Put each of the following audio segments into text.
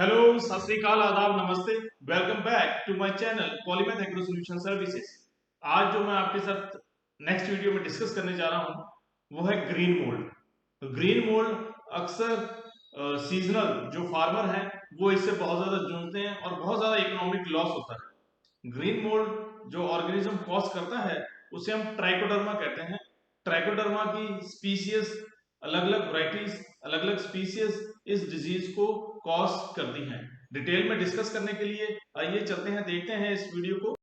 Hello, सत श्री अकाल, आदाब, नमस्ते। Welcome back to my channel polymath agro solution services. आज जो मैं आपके साथ नेक्स्ट वीडियो में डिस्कस करने जा रहा हूं वो है ग्रीन मोल्ड। तो ग्रीन मोल्ड अक्सर सीजनल जो फार्मर हैं वो इससे बहुत ज्यादा जूझते हैं और बहुत ज्यादा इकोनॉमिक लॉस होता है। ग्रीन मोल्ड जो ऑर्गेनिज्म कॉज करता है उसे हम ट्राइकोडर्मा कहते हैं। ट्राइकोडर्मा की स्पीसीज, अलग अलग वैरायटीज, अलग अलग स्पीसीज इस डिजीज को कॉज करती हैं। डिटेल में डिस्कस करने के लिए आइए चलते हैं, देखते हैं इस वीडियो को।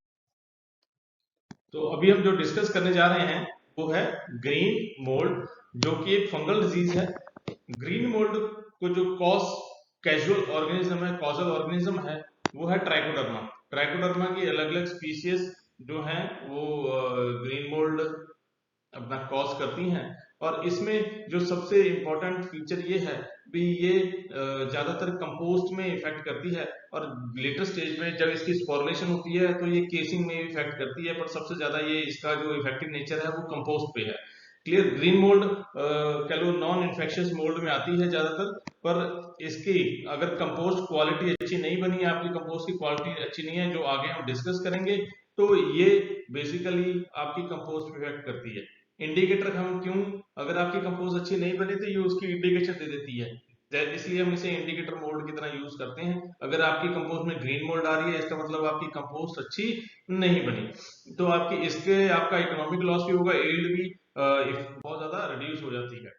तो अभी हम जो डिस्कस करने जा रहे हैं वो है ग्रीन मोल्ड, जो कि एक फंगल डिजीज है। ग्रीन मोल्ड को जो कैजुअल ऑर्गेनिज्म है, कॉजल ऑर्गेनिज्म है, वो है ट्राइकोडर्मा। ट्राइकोडर्मा की अलग अलग स्पीसीज जो हैं वो ग्रीन मोल्ड अपना कॉज करती हैं। और इसमें जो सबसे इंपॉर्टेंट फीचर ये है भी ये ज्यादातर कंपोस्ट में इफेक्ट करती है और लेटर स्टेज में जब इसकी स्पोरुलेशन होती है तो ये केसिंग में इफेक्ट करती है, पर सबसे ज्यादा ये इसका जो इफेक्टिव नेचर है वो कंपोस्ट पे है। क्लियर। ग्रीन मोल्ड कह लो नॉन इन्फेक्शियस मोल्ड में आती है ज्यादातर, पर इसकी अगर कंपोस्ट क्वालिटी अच्छी नहीं बनी, आपकी कंपोस्ट की क्वालिटी अच्छी नहीं है, जो आगे हम डिस्कस करेंगे, तो ये बेसिकली आपकी कंपोस्ट पे इफेक्ट करती है। इंडिकेटर हम क्यों, अगर आपकी कंपोस्ट अच्छी नहीं बनी तो ये उसकी इंडिकेशन दे देती है, इसलिए हम इसे इंडिकेटर मोल्ड की तरह यूज करते हैं। अगर आपकी कंपोस्ट में ग्रीन मोल्ड आ रही है इसका मतलब आपकी कंपोस्ट अच्छी नहीं बनी, तो आपका इकोनॉमिक लॉस भी होगा, यील्ड भी बहुत ज्यादा रिड्यूस हो जाती है।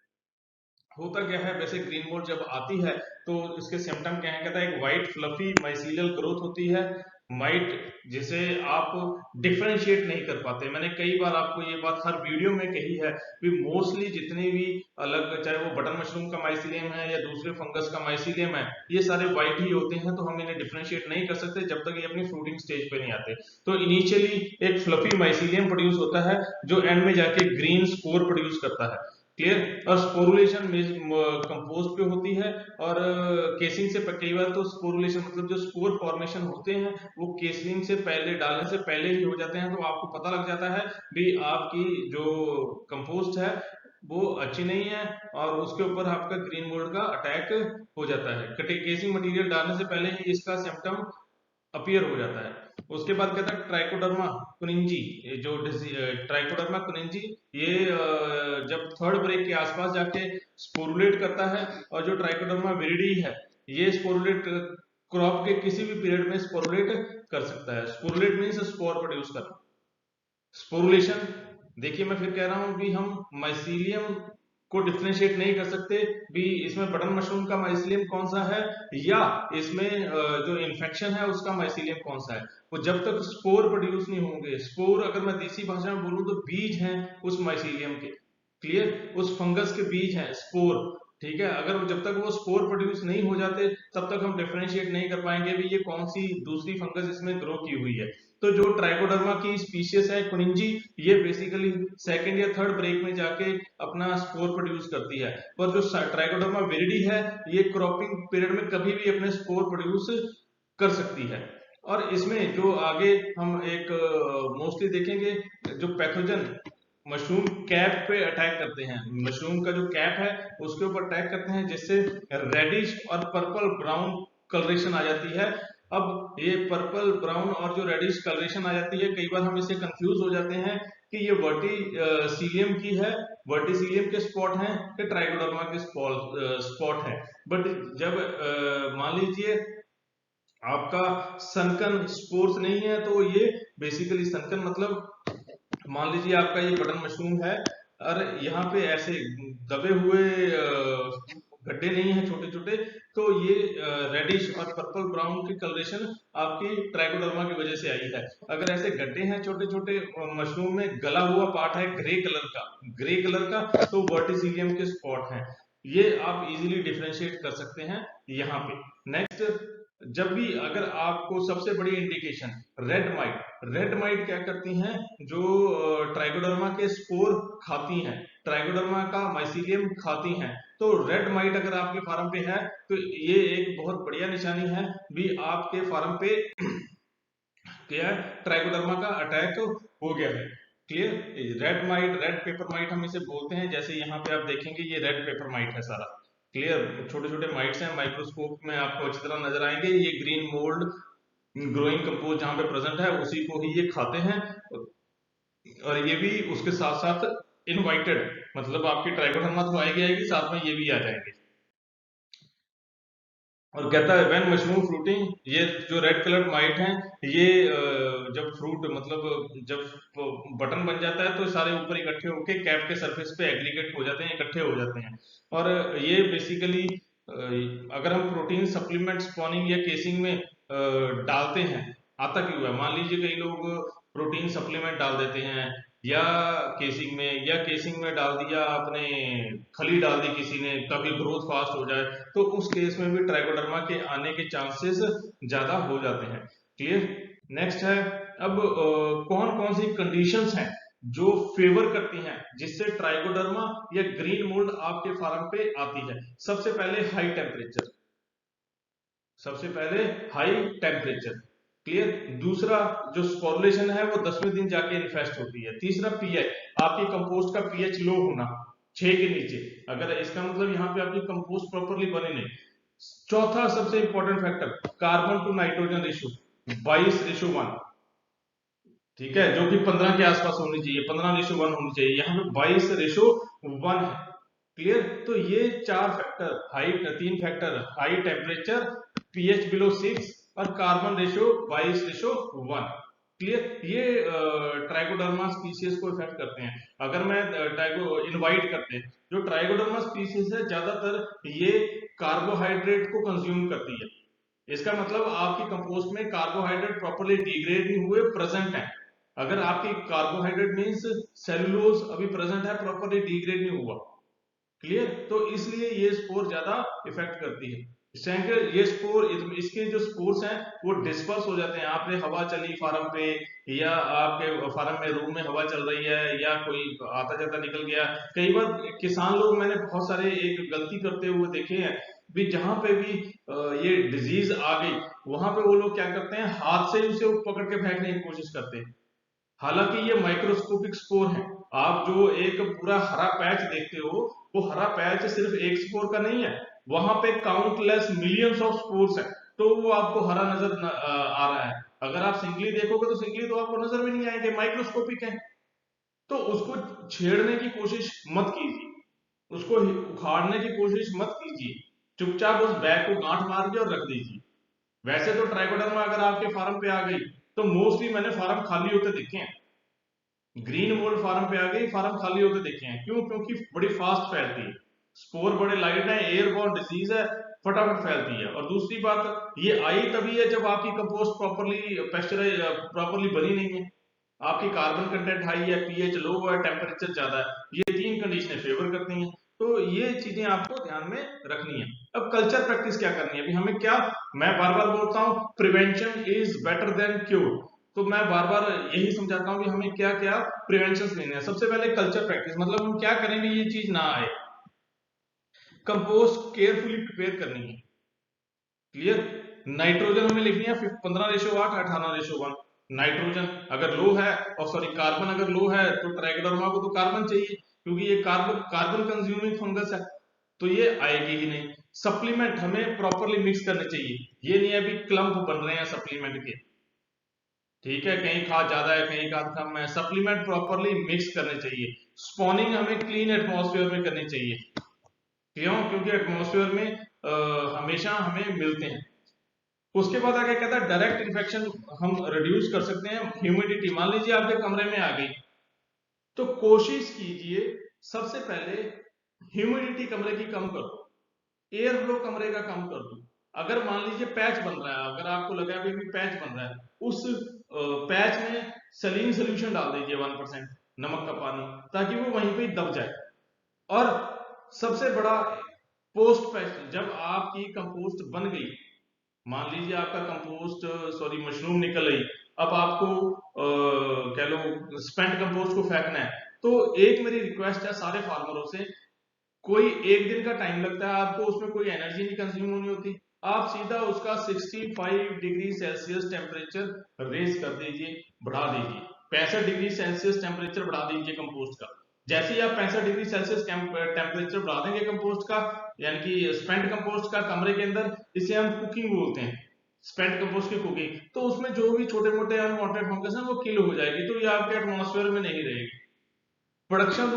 होता क्या है, वैसे ग्रीन मोल्ड जब आती है तो इसके सिम्टम क्या है, कहता है एक व्हाइट फ्लफी माइसीलियल ग्रोथ होती है, माइट, जिसे आप डिफरेंशिएट नहीं कर पाते। मैंने कई बार आपको ये बात हर वीडियो में कही है कि मोस्टली जितने भी अलग, चाहे वो बटन मशरूम का माइसीलियम है या दूसरे फंगस का माइसीलियम है, ये सारे व्हाइट ही होते हैं, तो हम इन्हें डिफरेंशिएट नहीं कर सकते जब तक ये अपनी फ्रूटिंग स्टेज पे नहीं आते। तो इनिशियली एक फ्लफी माइसीलियम प्रोड्यूस होता है जो एंड में जाके ग्रीन स्पोर प्रोड्यूस करता है। क्लियर। और स्पोरुलेशन कंपोस्ट पे होती है और केसिंग से कई बार तो स्पोरुलेशन मतलब जो स्पोर फॉर्मेशन होते हैं वो केसिंग से पहले, डालने से पहले ही हो जाते हैं, तो आपको पता लग जाता है भी आपकी जो कंपोस्ट है वो अच्छी नहीं है और उसके ऊपर आपका ग्रीन मोल्ड का अटैक हो जाता है। केसिंग मटेरियल डालने से पहले ही इसका सिम्टम अपीयर हो जाता है। उसके बाद कहता है ट्राइकोडर्मा कुनिंजी, जो ट्राइकोडर्मा कुनिंजी ये जब थर्ड ब्रेक के आसपास जाके स्पोरुलेट करता है, और जो ट्राइकोडर्मा विरिडी है ये स्पोरुलेट क्रॉप के किसी भी पीरियड में स्पोरुलेट कर सकता है। स्पोरुलेट मीन्स स्पोर प्रोड्यूस करना। स्पोरुलेशन, देखिए मैं फिर कह रहा हूं भी हम माइसीलियम को डिफरेंशिएट नहीं कर सकते भी इसमें बटन मशरूम का माइसीलियम कौन सा है या इसमें जो इन्फेक्शन है उसका माइसीलियम कौन सा है। वो जब तक स्पोर प्रोड्यूस नहीं होंगे, स्पोर अगर मैं देसी भाषा में बोलूं तो बीज हैं उस माइसीलियम के। क्लियर। उस फंगस के बीज हैं स्पोर। ठीक है। अगर जब तक वो स्पोर प्रोड्यूस नहीं हो जाते तब तक हम डिफरेंशिएट नहीं कर पाएंगे भी ये कौन सी दूसरी फंगस इसमें ग्रो की हुई है। तो जो ट्राइकोडर्मा की स्पीशीज है कुनिंजी, ये बेसिकली सेकंड या थर्ड ब्रेक में जाके अपना स्पोर प्रोड्यूस करती है, पर जो ट्राइकोडर्मा विरिडी है ये क्रॉपिंग पीरियड में कभी भी अपने स्पोर प्रोड्यूस कर सकती है। और इसमें जो आगे हम एक मोस्टली देखेंगे, जो पैथोजन मशरूम कैप पे अटैक करते हैं, मशरूम का जो कैप है उसके ऊपर अटैक करते हैं, जिससे रेडिश और पर्पल ब्राउन कलरेशन आ जाती है। अब ये पर्पल ब्राउन और जो रेडिश कलरेशन आ जाती है, कई बार हम इससे कंफ्यूज हो जाते हैं कि ये वर्टिसीलियम की है, वर्टिसीलियम के स्पॉट हैं कि ट्राइकोडर्मा के स्पॉट हैं। बट जब मान लीजिए आपका सनकन स्पोर्स नहीं है, तो ये बेसिकली सनकन मतलब मान लीजिए आपका ये बटन मशरूम है और यहाँ पे ऐसे दबे हुए गड्ढे नहीं है छोटे छोटे, तो ये रेडिश और पर्पल ब्राउन की कलरेशन आपकी ट्राइकोडर्मा की वजह से आई है। अगर ऐसे गड्ढे हैं छोटे छोटे, मशरूम में गला हुआ पार्ट है ग्रे कलर का, तो वर्टिसीलियम के स्पॉट हैं। ये आप इजीली डिफरेंशिएट कर सकते हैं यहाँ पे। नेक्स्ट, जब भी अगर आपको सबसे बड़ी इंडिकेशन रेड माइट क्या करती हैं, जो ट्राइकोडर्मा के स्पोर खाती हैं, ट्राइकोडर्मा का माइसीलियम खाती हैं, तो रेड माइट अगर आपके फार्म पे है तो ये एक बहुत बढ़िया निशानी है भी आपके फार्म पे क्या ट्राइकोडर्मा का अटैक हो गया है। क्लियर। रेड पेपर माइट हम इसे बोलते हैं, जैसे यहाँ पे आप देखेंगे ये रेड पेपर माइट है सारा। क्लियर, छोटे छोटे माइट्स हैं, माइक्रोस्कोप में आपको अच्छी तरह नजर आएंगे। ये ग्रीन मोल्ड ग्रोइंग कंपोज जहां पे प्रेजेंट है उसी को ही ये खाते हैं, और ये भी उसके साथ साथ इनवाइटेड, मतलब आपकी ट्राइकोडर्मा तो आएगी आएगी, साथ में ये भी आ जाएंगे। और कहता है व्हेन मशरूम फ्रूटिंग, ये जो रेड कलर माइट हैं, ये जब फ्रूट मतलब जब बटन बन जाता है तो सारे ऊपर इकट्ठे होके कैप के सरफेस पे एग्रीगेट हो जाते हैं, इकट्ठे हो जाते हैं। और ये बेसिकली अगर हम प्रोटीन सप्लीमेंट स्पॉनिंग या केसिंग में डालते हैं, आता क्यों है? मान लीजिए कई लोग प्रोटीन सप्लीमेंट डाल देते हैं या केसिंग में, या केसिंग में डाल दिया आपने, खली डाल दी किसी ने ताकि ग्रोथ फास्ट हो जाए, तो उस केस में भी ट्राइकोडर्मा के आने के चांसेस ज्यादा हो जाते हैं। क्लियर। नेक्स्ट है, अब कौन कौन सी कंडीशंस हैं जो फेवर करती हैं जिससे ट्राइकोडर्मा या ग्रीन मोल्ड आपके फार्म पे आती है? सबसे पहले हाई टेम्परेचर, सबसे पहले हाई टेम्परेचर। क्लियर। दूसरा, जो स्पॉरुलेशन है वो 10वें दिन जाके इन्फेस्ट होती है। तीसरा, पीएच, आपकी कंपोस्ट का पीएच लो होना 6 के नीचे, अगर इसका मतलब यहाँ पे आपकी कंपोस्ट प्रॉपरली बने नहीं। चौथा सबसे important factor, carbon to nitrogen ratio 22:1, ठीक है, जो कि 15 के आसपास होनी चाहिए, 15:1 होनी चाहिए, यहाँ पे 22:1 है। क्लियर। तो ये चार फैक्टर, तीन factor, high temperature, pH below 6 और कार्बन रेशियो 22:1। क्लियर। ये ट्राइकोडर्मा स्पीसीज को इफेक्ट करते हैं। अगर मैं टाइको इनवाइट करते हैं, जो ट्राइकोडर्मा स्पीसीज है ज्यादातर ये कार्बोहाइड्रेट को कंज्यूम करती है। इसका मतलब आपकी कंपोस्ट में कार्बोहाइड्रेट प्रॉपर्ली डिग्रेड नहीं हुए, प्रेजेंट है। अगर आपकी कार्बोहाइड्रेट मींस सेलुलोज अभी प्रेजेंट है, प्रॉपर्ली डिग्रेड नहीं हुआ। क्लियर। तो इसलिए ये स्पोर ज्यादा इफेक्ट करती है। ये स्पोर, इसके जो स्पोर्स हैं वो डिस्पर्स हो जाते हैं। आपने हवा चली फार्म पे, या आपके फार्म में रूम में हवा चल रही है, या कोई आता जाता निकल गया। कई बार किसान लोग मैंने बहुत सारे एक गलती करते हुए देखे हैं भी, जहां पे भी ये डिजीज आ गई वहां पे वो लोग क्या करते हैं, हाथ से उसे पकड़ के फेंकने की कोशिश करते हैं। हालांकि ये माइक्रोस्कोपिक स्पोर है। आप जो एक पूरा हरा पैच देखते हो, वो हरा पैच सिर्फ एक स्पोर का नहीं है, वहां पे काउंटलेस मिलियंस ऑफ स्पोर्स है। तो वो आपको हरा नजर आ रहा है। अगर आप सिंगली देखोगे तो सिंगली तो आपको नजर भी नहीं आएंगे, माइक्रोस्कोपिक है। तो उसको छेड़ने की कोशिश मत कीजिए, उसको उखाड़ने की कोशिश मत कीजिए। चुपचाप उस बैग को गांठ मार के और रख दीजिए। वैसे तो ट्राइकोडर्मा अगर आपके फार्म पे आ गई तो मोस्टली मैंने फार्म खाली होते देखे हैं। ग्रीन मोल्ड फार्म पे आ गई, फार्म खाली होते देखे हैं। क्यों? क्योंकि बड़ी फास्ट फैलती है, स्पोर बड़े लाइट है, एयरबॉर्न डिजीज है, फटाफट फैलती है। और दूसरी बात, ये आई तभी है जब आपकी कंपोस्ट प्रॉपरली पेस्चराइज प्रॉपरली बनी नहीं है, आपकी कार्बन कंटेंट हाई है, पीएच लो है, टेम्परेचर ज्यादा है। ये तीन कंडीशनें फेवर करती हैं। तो ये चीजें आपको ध्यान में रखनी है। अब कल्चर प्रैक्टिस क्या करनी है? अभी हमें क्या, मैं बार बार बोलता हूं, prevention is better than cure. तो मैं बार बार यही समझाता हूँ कि हमें क्या क्या प्रिवेंशन लेने हैं। सबसे पहले कल्चर प्रैक्टिस, मतलब हम क्या करेंगे ये चीज ना आए। कंपोस्ट केयरफुली प्रिपेयर करनी है। क्लियर। नाइट्रोजन हमें लिखनी है 15:8, 18:1। नाइट्रोजन अगर लो है, और सॉरी कार्बन अगर लो है, तो ट्राइकोडर्मा को तो कार्बन चाहिए, क्योंकि ये कार्बन कार्बन कंज्यूमिंग फंगस है, तो ये आएगी ही नहीं। सप्लीमेंट हमें प्रॉपरली मिक्स करने चाहिए। ये नहीं है अभी क्लम्प बन रहे हैं सप्लीमेंट के, ठीक है, कहीं खाद ज्यादा है कहीं खाद कम है, सप्लीमेंट प्रॉपरली मिक्स करने चाहिए। स्पॉनिंग हमें क्लीन एटमॉस्फेयर में करनी चाहिए। क्यों? क्योंकि एटमॉस्फेयर में हमेशा हमें मिलते हैं। उसके बाद आगे कहता है डायरेक्ट इन्फेक्शन हम रिड्यूस कर सकते हैं। ह्यूमिडिटी, मान लीजिए आपके कमरे में आ गई, तो कोशिश कीजिए सबसे पहले ह्यूमिडिटी कमरे की कम कर दो, एयर फ्लो कमरे का कम कर दो। अगर मान लीजिए पैच बन रहा है, अगर आपको लगा कि पैच बन रहा है, उस पैच में सलीन सोल्यूशन डाल दीजिए 1% नमक का पानी, ताकि वो वहीं पे दब जाए। और सबसे बड़ा, पोस्ट पैच, जब आपकी कंपोस्ट बन गई, मान लीजिए आपका कंपोस्ट, सॉरी मशरूम निकल आई, अब आपको कह लो स्पेंट कंपोस्ट को फेंकना है, तो एक मेरी रिक्वेस्ट है सारे फार्मरों से, कोई एक दिन का टाइम लगता है आपको, उसमें कोई एनर्जी नहीं कंज्यूम होनी होती। आप सीधा उसका 65 डिग्री सेल्सियस टेम्परेचर रेज कर दीजिए, बढ़ा दीजिए, 65 डिग्री सेल्सियस टेम्परेचर बढ़ा दीजिए कंपोस्ट का। जैसे ही आप 65 डिग्री सेल्सियस टेम्परेचर बढ़ा देंगे कंपोस्ट का, यानी कि स्पेंट कंपोस्ट का कमरे के अंदर, इसे हम कुकिंग बोलते हैं, स्पेंट कंपोस्ट की कुकिंग, तो उसमें जो भी छोटे मोटे अनवांटेड फंगस हैं वो किल हो जाएगी, तो ये आपके एटमॉस्फेयर में नहीं रहेगी। प्रोडक्शन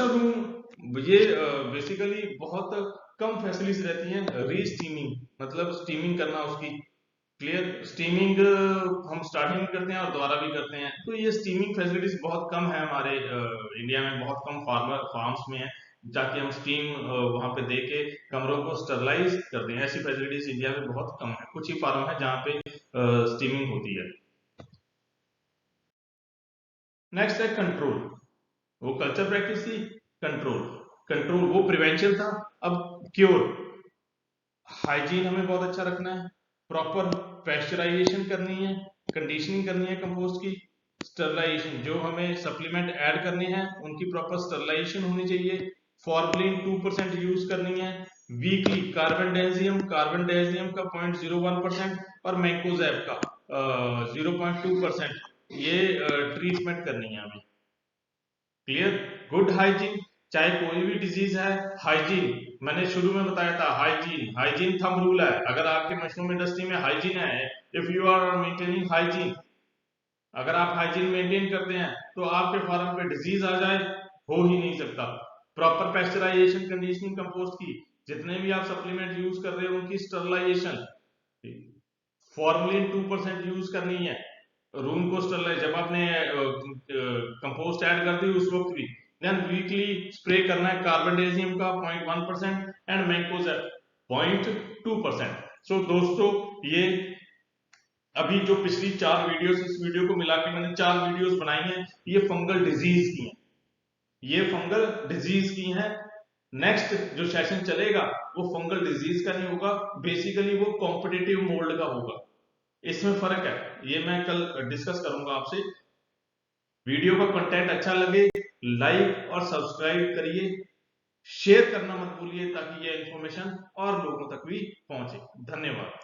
रूम ये बेसिकली बहुत कम फैसिलिटीज रहती हैं। री स्टीमिंग मतलब स्टीमिंग करना उसकी, क्लियर, स्टीमिंग हम स्टार्टिंग में करते हैं और दोबारा भी करते हैं, तो ये स्टीमिंग फैसिलिटीज बहुत कम है हमारे इंडिया में, बहुत कम फार्म्स में है, जाके हम स्टीम वहां पे दे के कमरों को स्टरलाइज करते हैं। ऐसी फैसिलिटीज इंडिया में बहुत कम है, कुछ ही फार्म है जहाँ पे स्टीमिंग होती है। नेक्स्ट है कंट्रोल। वो कल्चर प्रैक्टिस थी, कंट्रोल, कंट्रोल वो प्रिवेंशन था। अब क्योर, हाइजीन हमें बहुत अच्छा रखना है, प्रॉपर पैस्चराइजेशन करनी है, कंडीशनिंग करनी है कंपोस्ट की, स्टरलाइजेशन, जो हमें सप्लीमेंट ऐड करने हैं उनकी प्रॉपर स्टरलाइजेशन होनी चाहिए, फॉर्मलिन 2% यूज करनी है, वीकली कार्बन डाइजियम का 0.01% और मैंकोजेब का 0.2% ये ट्रीटमेंट करनी है हमें। क्लियर, गुड हाइजीन, चाहे कोई भी डिजीज है, हाइजीन, मैंने शुरू में बताया था, हाइजीन हाइजीन थंब रूल है। अगर आपके मशरूम इंडस्ट्री में हाइजीन है, if you are maintaining hygiene, अगर आप हाइजीन मेंटेन करते हैं तो आपके फार्म पे डिजीज आ जाए हो ही नहीं सकता। प्रॉपर पैस्चराइजेशन, कंडीशनिंग कंपोस्ट की, जितने भी आप सप्लीमेंट यूज कर रहे हो उनकी स्टरलाइजेशन, फॉर्मलिन 2% यूज करनी है, रूम को स्टरलाइज, जब आपने कंपोस्ट ऐड कर दी उस वक्त भी, देन वीकली स्प्रे करना है कार्बन डाइजियम का 0.1% एंड मैंकोजेब 0.2%। सो दोस्तों, ये अभी जो पिछली 4 वीडियोस, इस वीडियो को मिला के मैंने 4 वीडियोस बनाई हैं, ये फंगल डिजीज की हैं, ये फंगल डिजीज की हैं। नेक्स्ट जो सेशन चलेगा वो फंगल डिजीज का नहीं होगा, बेसिकली वो कॉम्पिटिटिव मोल्ड का होगा, इसमें फर्क है, ये मैं कल डिस्कस करूंगा आपसे। वीडियो का कंटेंट अच्छा लगे लाइक और सब्सक्राइब करिए, शेयर करना मत भूलिए ताकि ये इंफॉर्मेशन और लोगों तक भी पहुंचे। धन्यवाद।